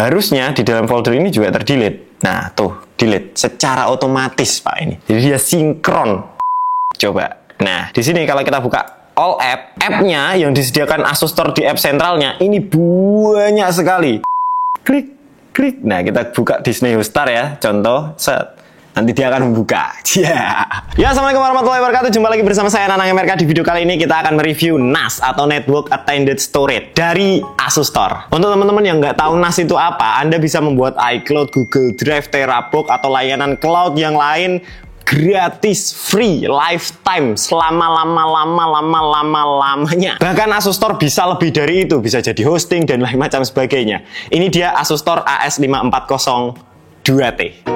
harusnya di dalam folder ini juga terdelete. Nah, tuh, delete secara otomatis, Pak, ini. Jadi dia sinkron. Coba. Nah, di sini kalau kita buka all app-nya yang disediakan Asus Store di app sentralnya, ini banyak sekali. Klik. Nah, kita buka Disney Hotstar ya, contoh, set. Nanti dia akan membuka. Ya, Assalamualaikum warahmatullahi wabarakatuh. Jumpa lagi bersama saya, Nanang MRK. Di video kali ini kita akan mereview NAS atau Network Attended Storage dari Asus Store. Untuk teman-teman yang nggak tahu NAS itu apa, Anda bisa membuat iCloud, Google Drive, Terabox, atau layanan cloud yang lain gratis, free, lifetime, selama-lamanya. Bahkan Asus Store bisa lebih dari itu, bisa jadi hosting dan lain macam sebagainya. Ini dia Asus Store AS540 2T.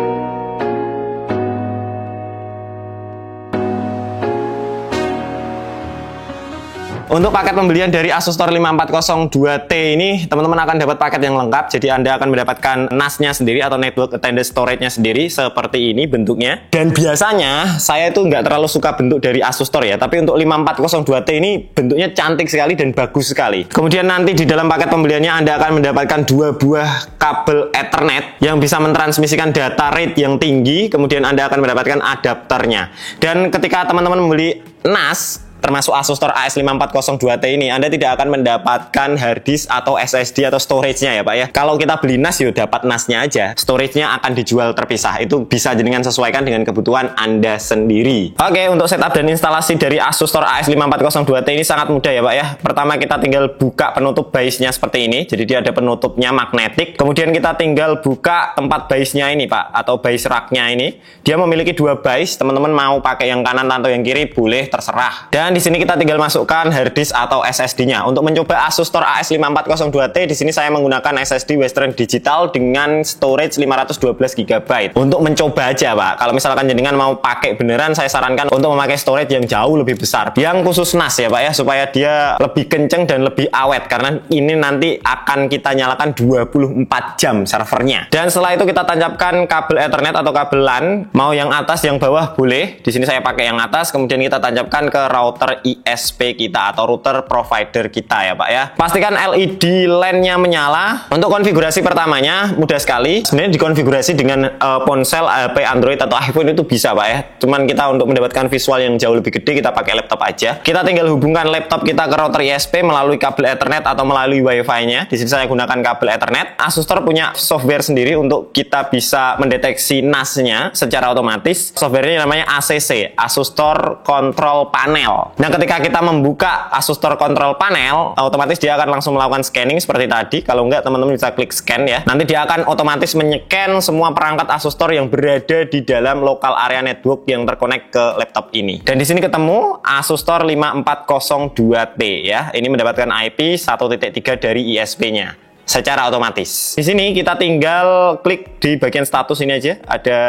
Untuk paket pembelian dari Asus Store 540 2T ini, teman-teman akan dapat paket yang lengkap. Jadi Anda akan mendapatkan NAS-nya sendiri atau Network Attended Storage-nya sendiri, seperti ini bentuknya. Dan biasanya, saya itu nggak terlalu suka bentuk dari Asus Store ya. Tapi untuk 540 2T ini bentuknya cantik sekali dan bagus sekali. Kemudian nanti di dalam paket pembeliannya Anda akan mendapatkan 2 buah kabel Ethernet yang bisa mentransmisikan data rate yang tinggi. Kemudian Anda akan mendapatkan adapternya. Dan ketika teman-teman membeli NAS, termasuk Asus Store AS540 2T ini, Anda tidak akan mendapatkan hard disk atau SSD atau storage-nya ya Pak ya. Kalau kita beli NAS, ya dapat NAS-nya aja. Storage-nya akan dijual terpisah. Itu bisa jenengan sesuaikan dengan kebutuhan Anda sendiri. Oke, untuk setup dan instalasi dari Asus Store AS540 2T ini sangat mudah ya Pak ya. Pertama kita tinggal buka penutup base-nya seperti ini. Jadi dia ada penutupnya magnetik. Kemudian kita tinggal buka tempat base-nya ini Pak, atau base rack-nya ini. Dia memiliki 2 base. Teman-teman mau pakai yang kanan atau yang kiri, boleh, terserah. Dan di sini kita tinggal masukkan hard disk atau SSD-nya. Untuk mencoba Asus Store AS540 2T, di sini saya menggunakan SSD Western Digital dengan storage 512 GB. Untuk mencoba aja, Pak. Kalau misalkan jenengan mau pakai beneran, saya sarankan untuk memakai storage yang jauh lebih besar. Yang khusus NAS ya, Pak ya, supaya dia lebih kenceng dan lebih awet, karena ini nanti akan kita nyalakan 24 jam servernya. Dan setelah itu kita tancapkan kabel Ethernet atau kabel LAN, mau yang atas, yang bawah boleh. Di sini saya pakai yang atas, kemudian kita tancapkan ke router ISP kita atau router provider kita ya Pak ya. Pastikan LED LAN-nya menyala. Untuk konfigurasi pertamanya mudah sekali. Sebenarnya dikonfigurasi dengan ponsel, HP, Android atau iPhone itu bisa Pak ya. Cuman kita untuk mendapatkan visual yang jauh lebih gede, kita pakai laptop aja. Kita tinggal hubungkan laptop kita ke router ISP melalui kabel Ethernet atau melalui Wi-Fi-nya. Di sini saya gunakan kabel Ethernet. Asus Store punya software sendiri untuk kita bisa mendeteksi NAS-nya secara otomatis. Software-nya namanya ACC, Asus Store Control Panel. Nah, ketika kita membuka Asus Store Control Panel, otomatis dia akan langsung melakukan scanning seperti tadi. Kalau enggak, teman-teman bisa klik scan ya. Nanti dia akan otomatis menycan semua perangkat Asus Store yang berada di dalam local area network yang terkonek ke laptop ini. Dan di sini ketemu Asus Store 540 2T ya. Ini mendapatkan IP 1.3 dari ISP-nya secara otomatis. Di sini kita tinggal klik di bagian status ini aja. Ada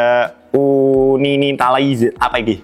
Uninitalize apa ini?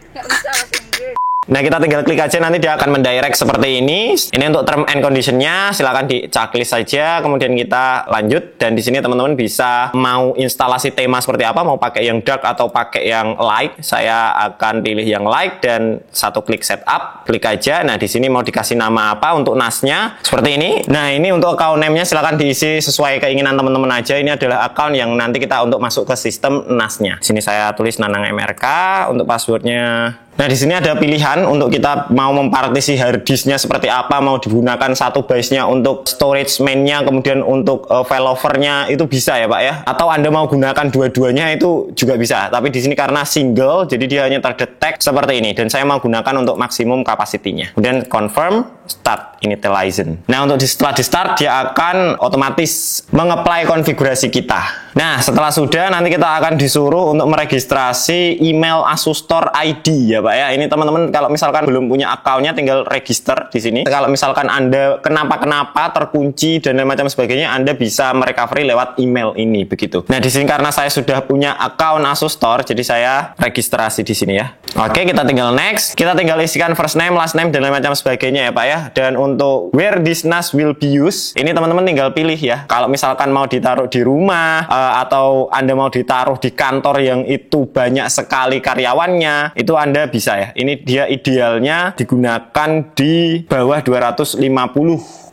Nah, kita tinggal klik aja, nanti dia akan mendirect seperti ini. Ini untuk term and condition-nya, silahkan di checklist saja, kemudian kita lanjut. Dan di sini teman-teman bisa mau instalasi tema seperti apa, mau pakai yang dark atau pakai yang light. Saya akan pilih yang light dan satu klik setup, klik aja. Nah, di sini mau dikasih nama apa untuk NAS-nya, seperti ini. Nah, ini untuk account name-nya silahkan diisi sesuai keinginan teman-teman aja. Ini adalah account yang nanti kita untuk masuk ke sistem NAS-nya. Sini saya tulis Nanang MRK, untuk passwordnya. Nah, di sini ada pilihan untuk kita mau mempartisi hard disk-nya seperti apa, mau digunakan satu base-nya untuk storage main-nya, kemudian untuk failover-nya itu bisa ya Pak ya. Atau Anda mau gunakan dua-duanya itu juga bisa. Tapi di sini karena single, jadi dia hanya terdetek seperti ini. Dan saya mau gunakan untuk maksimum kapasitinya. Kemudian confirm, start initialization. Nah, untuk setelah di start dia akan otomatis mengapply konfigurasi kita. Nah, setelah sudah nanti kita akan disuruh untuk meregistrasi email Asus Store ID ya Pak ya. Ini teman-teman kalau misalkan belum punya account-nya tinggal register di sini. Kalau misalkan Anda kenapa-kenapa terkunci dan lain macam sebagainya, Anda bisa merecovery lewat email ini begitu. Nah, di sini karena saya sudah punya account Asus Store, jadi saya registrasi di sini ya. Oke, kita tinggal next. Kita tinggal isikan first name, last name dan lain macam sebagainya ya Pak ya. Dan untuk where this NAS will be used, ini teman-teman tinggal pilih ya. Kalau misalkan mau ditaruh di rumah atau Anda mau ditaruh di kantor yang itu banyak sekali karyawannya, itu Anda bisa ya. Ini dia idealnya digunakan di bawah 250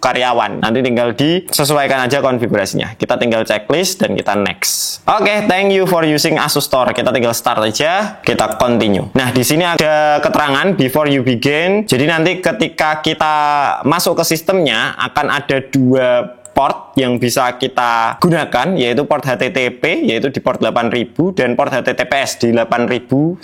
karyawan. Nanti tinggal disesuaikan aja konfigurasinya. Kita tinggal checklist dan kita next. Oke, thank you for using Asus Store. Kita tinggal start aja, kita continue. Nah, di sini ada keterangan before you begin. Jadi nanti ketika kita masuk ke sistemnya akan ada dua port yang bisa kita gunakan, yaitu port HTTP yaitu di port 8000 dan port HTTPS di 8001.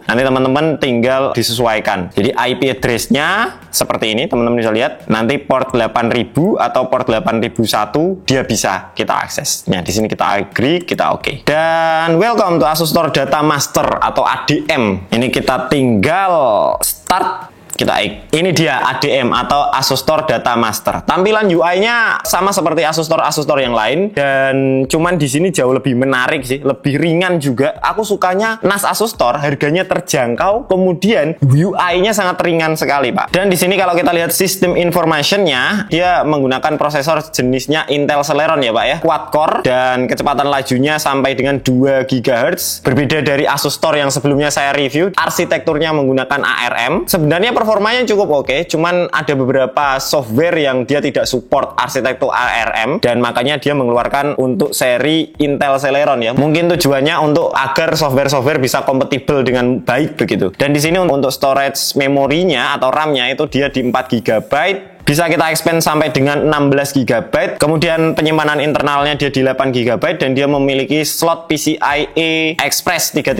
Nanti teman-teman tinggal disesuaikan. Jadi IP address-nya seperti ini, teman-teman bisa lihat. Nanti port 8000 atau port 8001 dia bisa kita akses. Nah, di sini kita agree, kita oke. Dan welcome to Asus Store Data Master atau ADM. Ini kita tinggal start. Ini dia ADM atau Asus Store Data Master. Tampilan UI-nya sama seperti Asus Store yang lain, dan cuman di sini jauh lebih menarik sih, lebih ringan juga. Aku sukanya NAS Asus Store, harganya terjangkau, kemudian UI-nya sangat ringan sekali, Pak. Dan di sini kalau kita lihat sistem information-nya, dia menggunakan prosesor jenisnya Intel Celeron ya, Pak ya, quad-core, dan kecepatan lajunya sampai dengan 2 GHz. Berbeda dari Asus Store yang sebelumnya saya review, arsitekturnya menggunakan ARM. Sebenarnya performanya cukup oke, cuman ada beberapa software yang dia tidak support arsitektur ARM, dan makanya dia mengeluarkan untuk seri Intel Celeron ya. Mungkin tujuannya untuk agar software-software bisa kompatibel dengan baik begitu. Dan di sini untuk storage memorinya atau RAM-nya itu dia di 4 GB. Bisa kita expand sampai dengan 16 GB. Kemudian penyimpanan internalnya dia di 8 GB dan dia memiliki slot PCIe Express 3.0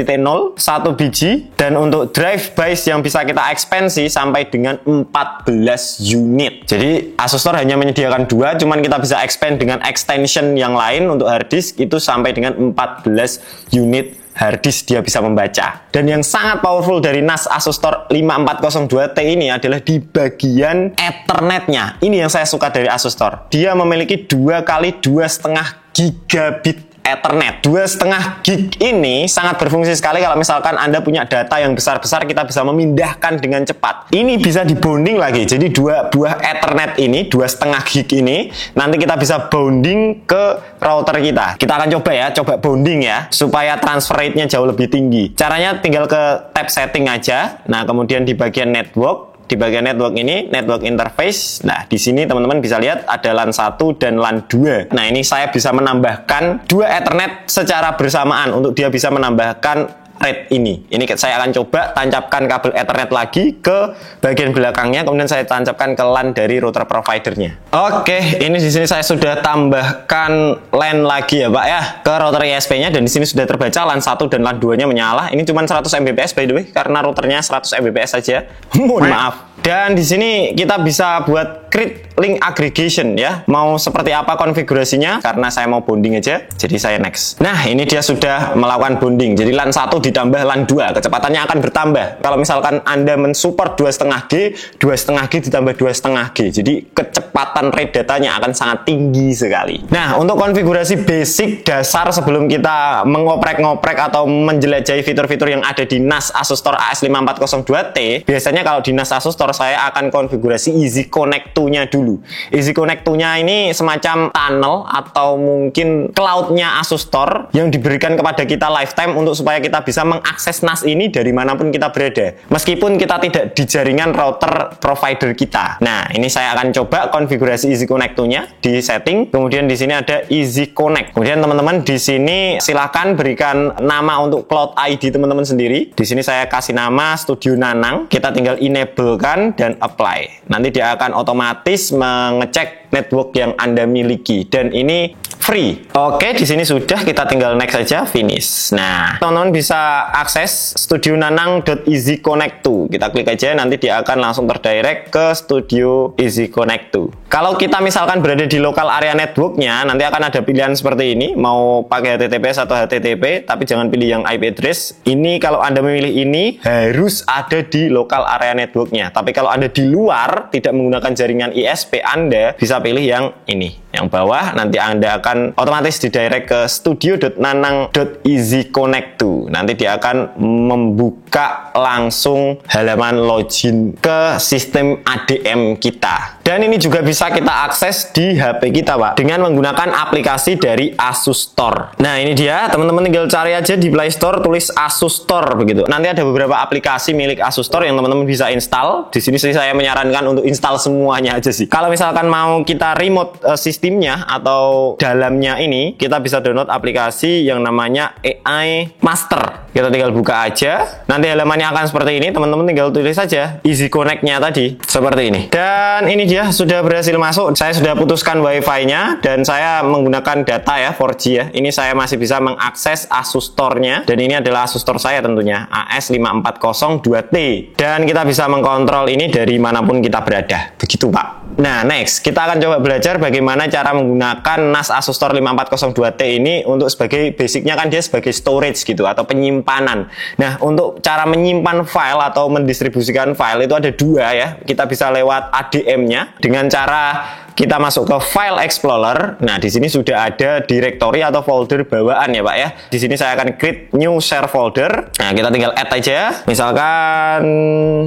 1 biji, dan untuk drive base yang bisa kita ekspansi sampai dengan 14 unit. Jadi Asus Store hanya menyediakan 2, cuman kita bisa expand dengan extension yang lain untuk hard disk itu sampai dengan 14 unit hard disk dia bisa membaca. Dan yang sangat powerful dari NAS Asus Store 5402T ini adalah di bagian Ethernetnya. Ini yang saya suka dari Asus Store. Dia memiliki 2 kali 2,5 gigabit Ethernet. 2,5 gig ini sangat berfungsi sekali kalau misalkan Anda punya data yang besar-besar, kita bisa memindahkan dengan cepat. Ini bisa dibonding lagi. Jadi 2 buah Ethernet ini, 2,5 gig ini, nanti kita bisa bonding ke router kita. Kita akan coba ya, coba bonding ya, supaya transfer rate-nya jauh lebih tinggi. Caranya tinggal ke tab setting aja. Nah, kemudian di bagian network, di bagian network ini, network interface. Nah, di sini teman-teman bisa lihat ada LAN 1 dan LAN 2. Nah, ini saya bisa menambahkan 2 Ethernet secara bersamaan untuk dia bisa menambahkan rate ini. Ini saya akan coba tancapkan kabel Ethernet lagi ke bagian belakangnya, kemudian saya tancapkan ke LAN dari router providernya. Oke, ini di sini saya sudah tambahkan LAN lagi ya, Pak ya, ke router ISP-nya, dan di sini sudah terbaca LAN 1 dan LAN 2-nya menyala. Ini cuma 100 Mbps by the way, karena routernya 100 Mbps saja. Mohon maaf. Dan di sini kita bisa buat create link aggregation ya. Mau seperti apa konfigurasinya? Karena saya mau bonding aja, jadi saya next. Nah, ini dia sudah melakukan bonding. Jadi LAN 1 ditambah LAN 2, kecepatannya akan bertambah. Kalau misalkan Anda mensupport 2,5G, 2,5G ditambah 2,5G. Jadi kecepatan rate datanya akan sangat tinggi sekali. Nah, untuk konfigurasi basic dasar sebelum kita mengoprek-ngoprek atau menjelajahi fitur-fitur yang ada di NAS Asus Store AS5402T, biasanya kalau di NAS Asus Store saya akan konfigurasi Easy Connect 2-nya dulu. Easy Connect 2-nya ini semacam tunnel atau mungkin cloud-nya Asus Store yang diberikan kepada kita lifetime untuk supaya kita bisa mengakses NAS ini dari manapun kita berada, meskipun kita tidak di jaringan router provider kita. Nah, ini saya akan coba konfigurasi Easy Connect 2-nya di setting. Kemudian di sini ada Easy Connect. Kemudian teman-teman di sini silakan berikan nama untuk cloud ID teman-teman sendiri. Di sini saya kasih nama Studio Nanang. Kita tinggal enable kan dan apply. Nanti dia akan otomatis mengecek network yang Anda miliki, dan ini free. Oke, di sini sudah, kita tinggal next saja, finish. Nah, teman-teman bisa akses studionanang.easyconnect2. Kita klik aja, nanti dia akan langsung terdirect ke Studio Easy Connect 2. Kalau kita misalkan berada di local area networknya, nanti akan ada pilihan seperti ini, mau pakai HTTPS atau HTTP, tapi jangan pilih yang IP address. Ini kalau Anda memilih ini, harus ada di local area networknya. Tapi kalau Anda di luar, tidak menggunakan jaringan ISP Anda, bisa pilih yang ini, yang bawah. Nanti Anda akan otomatis didirect ke studio.nanang.easyconnect2. Nanti dia akan membuka langsung halaman login ke sistem ADM kita. Dan ini juga bisa bisa kita akses di HP kita, Pak, dengan menggunakan aplikasi dari Asus Store. Nah, ini dia, teman-teman tinggal cari aja di Play Store, tulis Asus Store begitu. Nanti ada beberapa aplikasi milik Asus Store yang teman-teman bisa install. Di sini saya menyarankan untuk install semuanya aja sih. Kalau misalkan mau kita remote sistemnya atau dalamnya ini, kita bisa download aplikasi yang namanya AI Master. Kita tinggal buka aja. Nanti halamannya akan seperti ini. Teman-teman tinggal tulis saja Easy Connect-nya tadi seperti ini. Dan ini dia sudah berhasil masuk. Saya sudah putuskan WiFi-nya dan saya menggunakan data ya 4G ya. Ini saya masih bisa mengakses Asus Store-nya dan ini adalah Asus Store saya tentunya AS5402T. Dan kita bisa mengkontrol ini dari manapun kita berada. Begitu, Pak. Nah, next kita akan coba belajar bagaimana cara menggunakan NAS Asus Store 5402T ini untuk sebagai basicnya kan dia sebagai storage gitu atau penyimpanan. Nah, untuk cara menyimpan file atau mendistribusikan file itu ada dua ya. Kita bisa lewat ADM-nya dengan cara kita masuk ke File Explorer. Nah, di sini sudah ada directory atau folder bawaan ya, Pak ya. Di sini saya akan create new share folder. Nah, kita tinggal add aja. Misalkan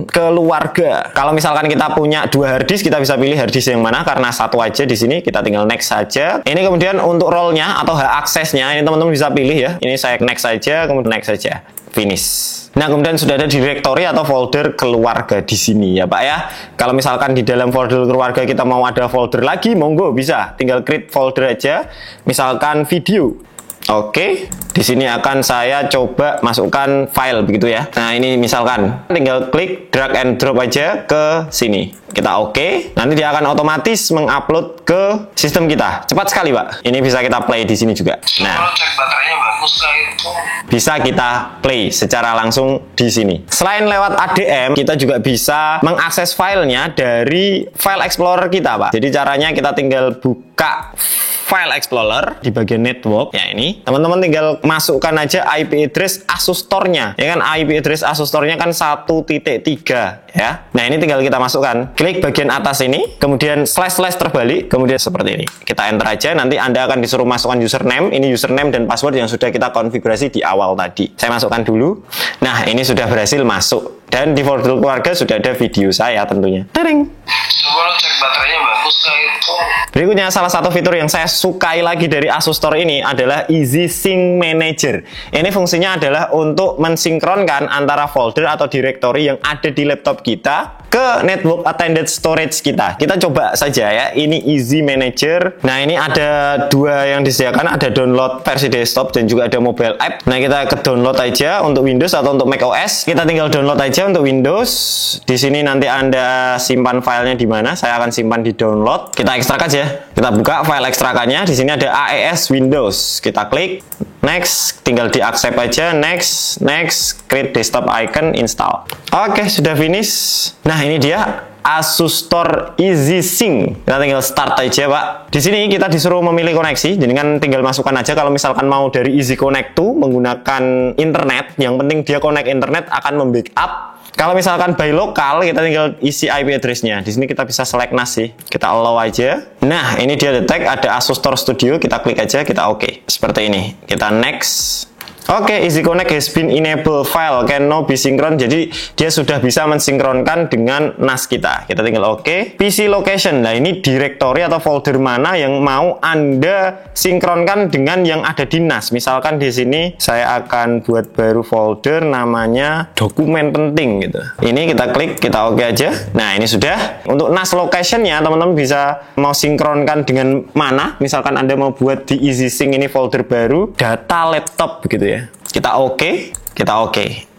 keluarga. Kalau misalkan kita punya 2 harddisk, kita bisa pilih harddisk yang mana karena satu aja di sini. Kita tinggal next saja. Ini kemudian untuk role-nya atau hak aksesnya ini teman-teman bisa pilih ya. Ini saya next saja, kemudian next saja. Finish. Nah, kemudian sudah ada directory atau folder keluarga di sini ya, Pak ya. Kalau misalkan di dalam folder keluarga kita mau ada folder lagi, monggo bisa. Tinggal create folder aja. Misalkan video. Oke, di sini akan saya coba masukkan file begitu ya. Nah, ini misalkan tinggal klik drag and drop aja ke sini. Kita oke, nanti dia akan otomatis mengupload ke sistem kita. Cepat sekali, Pak. Ini bisa kita play di sini juga. Nah, cek baterainya bagus itu. Bisa kita play secara langsung di sini. Selain lewat ADM, kita juga bisa mengakses filenya dari File Explorer kita, Pak. Jadi caranya kita tinggal buka File Explorer di bagian network ya ini. Teman-teman tinggal masukkan aja IP address Asus Store-nya. Ya kan IP address Asus Store-nya kan 1.3 ya. Nah, ini tinggal kita masukkan. Klik bagian atas ini, kemudian slash terbalik, kemudian seperti ini. Kita enter aja, nanti Anda akan disuruh masukkan username. Ini username dan password yang sudah kita konfigurasi di awal tadi. Saya masukkan dulu. Nah, ini sudah berhasil masuk. Dan di folder keluarga sudah ada video saya tentunya. Tering. Coba lo cek baterainya bagus kayak itu. Berikutnya, salah satu fitur yang saya sukai lagi dari Asus Store ini adalah Easy Sync Manager. Ini fungsinya adalah untuk mensinkronkan antara folder atau directory yang ada di laptop kita ke network attended storage kita. Kita coba saja ya. Ini Easy Manager. Nah, ini ada dua yang disediakan, ada download versi desktop dan juga ada mobile app. Nah, kita ke download aja untuk Windows atau untuk Mac OS. Kita tinggal download aja untuk Windows. Di sini nanti Anda simpan filenya di mana? Saya akan simpan di download. Kita ekstrak aja. Kita buka file ekstrakannya. Di sini ada AES Windows. Kita klik next, tinggal di accept aja, next, create desktop icon, install. Oke, sudah finish. Nah, ini dia Asus Store Easy Sync. Kita tinggal start aja, Pak. Di sini kita disuruh memilih koneksi, jadi kan tinggal masukkan aja. Kalau misalkan mau dari Easy Connect to menggunakan internet, yang penting dia connect internet akan membackup. Kalau misalkan by lokal, kita tinggal isi IP address-nya. Di sini kita bisa select NAS sih. Kita allow aja. Nah, ini dia detect ada Asus Store Studio. Kita klik aja, kita oke. Seperti ini. Kita next. Oke, Easy Connect has been enabled, file can now be synchron. Jadi dia sudah bisa mensinkronkan dengan NAS kita. Kita tinggal oke. PC location. Nah, ini directory atau folder mana yang mau Anda sinkronkan dengan yang ada di NAS. Misalkan di sini saya akan buat baru folder namanya dokumen penting gitu. Ini kita klik, kita oke aja. Nah, ini sudah. Untuk NAS location-nya teman-teman bisa mau sinkronkan dengan mana. Misalkan Anda mau buat di Easy Sync ini folder baru, data laptop begitu ya. Kita oke.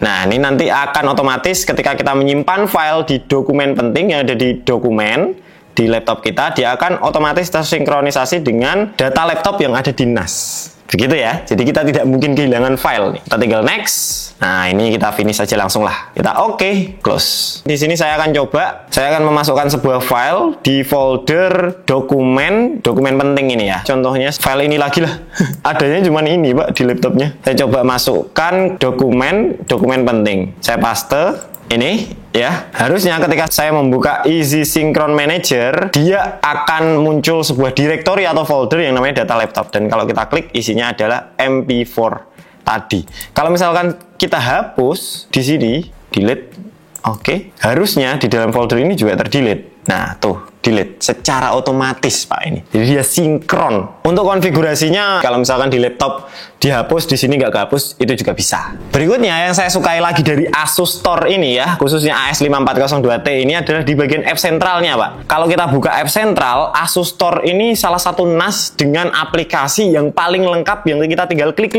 Nah, ini nanti akan otomatis ketika kita menyimpan file di dokumen penting yang ada di dokumen di laptop kita, dia akan otomatis tersinkronisasi dengan data laptop yang ada di NAS. Begitu ya. Jadi kita tidak mungkin kehilangan file nih. Kita tinggal next. Nah, ini kita finish aja langsung lah. Kita oke, close. Di sini saya akan coba, saya akan memasukkan sebuah file di folder dokumen penting ini ya. Contohnya file ini lagi lah. Adanya cuma ini, Pak, di laptopnya. Saya coba masukkan dokumen penting. Saya paste. Ini ya, harusnya ketika saya membuka Easy Synchron Manager, dia akan muncul sebuah directory atau folder yang namanya data laptop. Dan kalau kita klik, isinya adalah MP4 tadi. Kalau misalkan kita hapus di sini, delete, oke, harusnya di dalam folder ini juga terdelete. Nah, tuh. delete secara otomatis Pak ini. Jadi dia sinkron. Untuk konfigurasinya kalau misalkan di laptop dihapus, di sini nggak kehapus, itu juga bisa. Berikutnya yang saya sukai lagi dari Asus Store ini ya, khususnya AS5402T ini adalah di bagian app centralnya Pak. Kalau kita buka app central, Asus Store ini salah satu NAS dengan aplikasi yang paling lengkap yang kita tinggal klik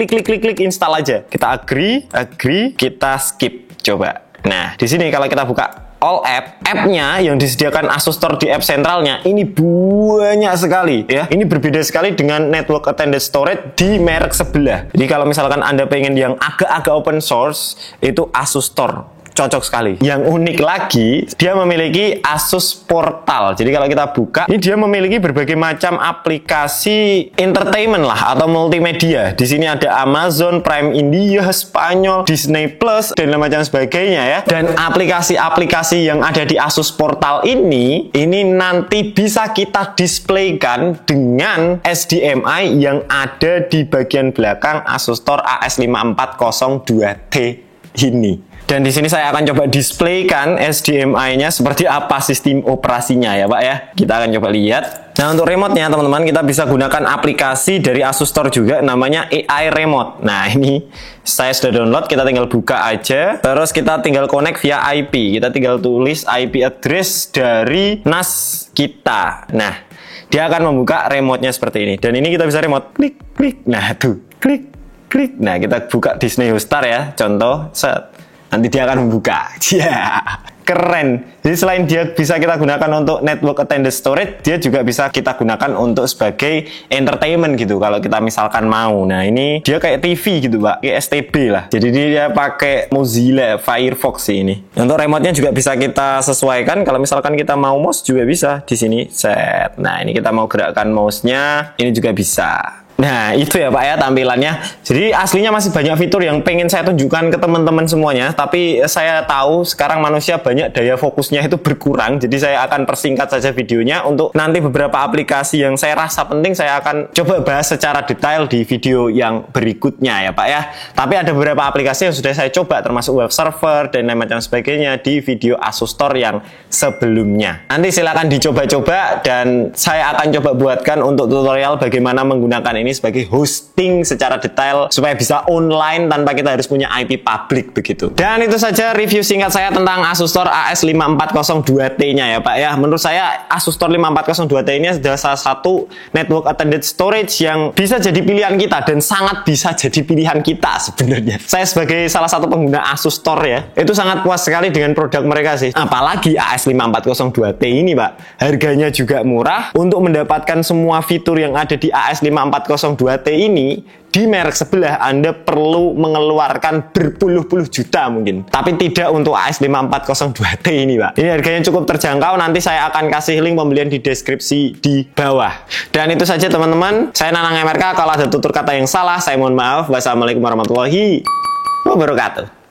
install aja. Kita agree, kita skip. Coba. Nah, di sini kalau kita buka all app-nya yang disediakan Asus Store di app centralnya ini banyak sekali ya. Ini berbeda sekali dengan network attended storage di merek sebelah. Jadi kalau misalkan Anda pengen yang agak-agak open source, itu Asus Store cocok sekali. Yang unik lagi, dia memiliki Asus Portal. Jadi kalau kita buka, ini dia memiliki berbagai macam aplikasi entertainment lah atau multimedia. Di sini ada Amazon Prime India, Spanyol, Disney Plus dan macam sebagainya ya. Dan aplikasi-aplikasi yang ada di Asus Portal ini nanti bisa kita displaykan dengan HDMI yang ada di bagian belakang Asus Store AS5402T ini. Dan di sini saya akan coba displaykan HDMI-nya seperti apa sistem operasinya ya Pak ya. Kita akan coba lihat. Nah untuk remote-nya teman-teman kita bisa gunakan aplikasi dari Asus Store juga namanya AI Remote. Nah ini saya sudah download, kita tinggal buka aja. Terus kita tinggal connect via IP. Kita tinggal tulis IP address dari NAS kita. Nah dia akan membuka remote-nya seperti ini. Dan ini kita bisa remote klik. Nah tuh klik. Nah kita buka Disney Hotstar ya. Contoh set. Nanti dia akan membuka. Keren. Jadi selain dia bisa kita gunakan untuk network attended storage, dia juga bisa kita gunakan untuk sebagai entertainment gitu kalau kita misalkan mau. Nah ini dia kayak TV gitu Pak, kayak STB lah. Jadi dia pakai Mozilla Firefox sih ini. Untuk remote-nya juga bisa kita sesuaikan. Kalau misalkan kita mau mouse juga bisa di sini set. Nah ini kita mau gerakkan mouse-nya, ini juga bisa. Nah itu ya Pak ya tampilannya. Jadi aslinya masih banyak fitur yang pengen saya tunjukkan ke teman-teman semuanya. Tapi saya tahu sekarang manusia banyak daya fokusnya itu berkurang. Jadi saya akan persingkat saja videonya. Untuk nanti beberapa aplikasi yang saya rasa penting saya akan coba bahas secara detail di video yang berikutnya ya Pak ya. Tapi ada beberapa aplikasi yang sudah saya coba termasuk web server dan lain macam sebagainya di video Asus Store yang sebelumnya. Nanti silakan dicoba-coba dan saya akan coba buatkan untuk tutorial bagaimana menggunakan ini sebagai hosting secara detail supaya bisa online tanpa kita harus punya IP public begitu. Dan itu saja review singkat saya tentang Asus Store AS5402T-nya ya Pak ya. Menurut saya Asus Store 5402T ini adalah salah satu network attended storage yang bisa jadi pilihan kita dan sangat bisa jadi pilihan kita sebenarnya. Saya sebagai salah satu pengguna Asus Store ya, itu sangat puas sekali dengan produk mereka sih. Apalagi AS5402T ini Pak. Harganya juga murah. Untuk mendapatkan semua fitur yang ada di AS5402T ini di merek sebelah Anda perlu mengeluarkan berpuluh-puluh juta mungkin. Tapi tidak untuk AS5402T ini Pak. Ini harganya cukup terjangkau. Nanti saya akan kasih link pembelian di deskripsi di bawah. Dan itu saja teman-teman. Saya Nanang MRK. Kalau ada tutur kata yang salah saya mohon maaf. Wassalamualaikum warahmatullahi wabarakatuh.